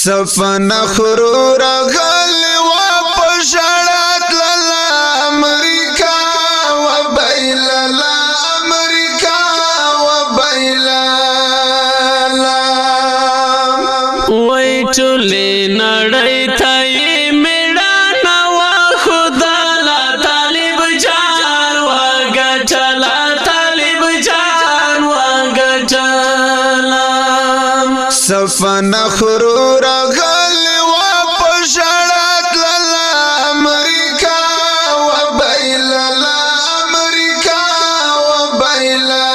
سفن خرور غلی و پشڑت للا امریکا و بیللا امریکا و بیللا وی چولی نڑی تایی میڑانا و خدالا طالب جان و گچلا طالب جان و گچلا سفن خرور غلی و پشڑت للا امریکا و بیللا امریکا و بیللا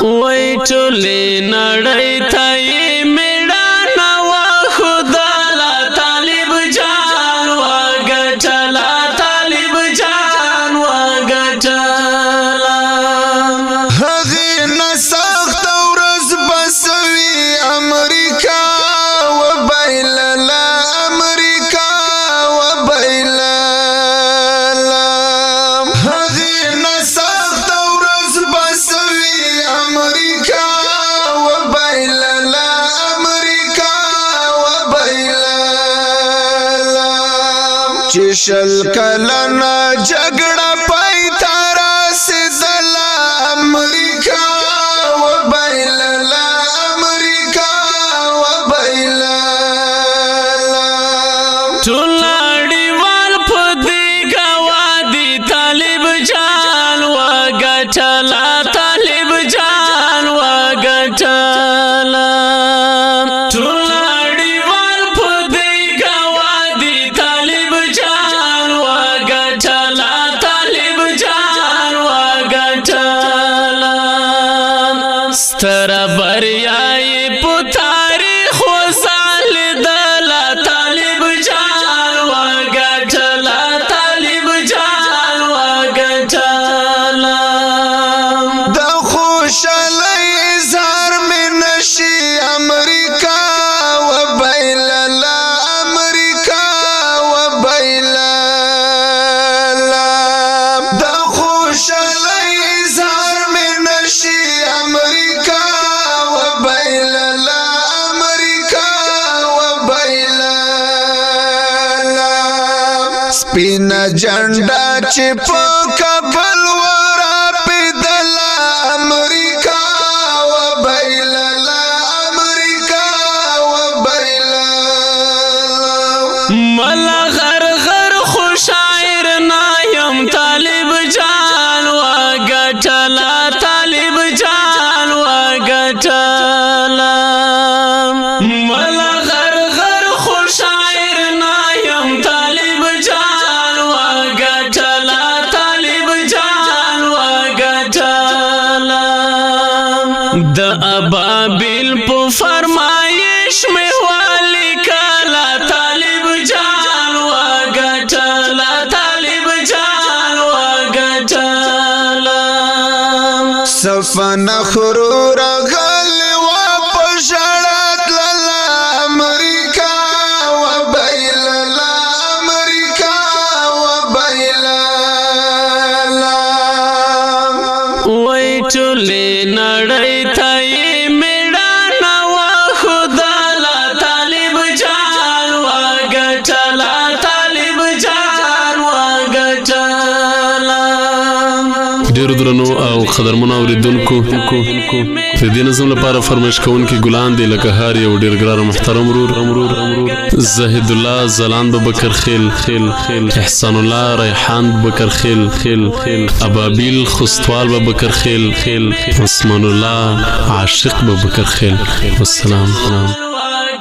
وی چولی نڑی تایی میڑانا و خدالا طالب جان و گچلا طالب جان و گچلا هغی نسخت ورز بسوی امریکا و بیللا امریکا و بیللا هغی نسخت ورز بسوی امریکا و بیللا امریکا و بیللا چشل کلنا جگڑا پای تارا سیدلا امریکا و بیللا امریکا و بیللا چولاڑی وال پدی گوادی طالب جان و گچلا طالب جان و گچلا چولاڑی وال پدی گوادی طالب جان و گچلا طالب جان و گچلا ستر بریائی پو تاریخ و سال دلا طالب جان و گچلا طالب جان و گچلا دا خوشالی اظهار میں نشی امریکا و بیللا امریکا و بیللا دا خوشالی اظهار میں نشی امریکا و بیللا امریکا و بیللا سپینا جنڈا چپ کبل ورا پیدلا امریکا و بیللا امریکا و بیللا ملا غر غر خوشایر نایم طالب جان و گچلا طالب جان و گچلا ملا غر غر خوشایر نایم طالب جان و گچلا طالب جان و گچلا د ابابیل په فرمایش میں والی کلا طالب جان و گچلا طالب جان و گچلا سفن خرور غلی و پشڑت للا امریکا و بیللا امریکا و بیللا وی چولی نڑی تایی میڑانا و خدالا طالب جان و گچلا طالب جان و گچلا ډیرو درنو او قدرمنو اوریدونکو د دې نظم لپاره فرمایش کوونکي ګلان دی لکه هر یو ډیر ګران او محترم ورور زاهد الله زلان بکر خیل احسان الله ریحان بکر خیل ابابیل خستوال بکر خیل عثمان الله عاشق بکر خیل والسلام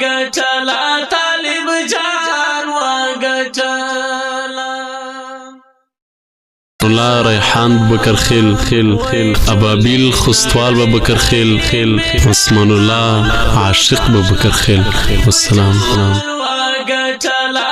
گچلا طالب جان و گچلا الله ریحان بکر خیل ابابیل خستوال بکر خیل عثمان الله عاشق بکر خیل والسلام گچلا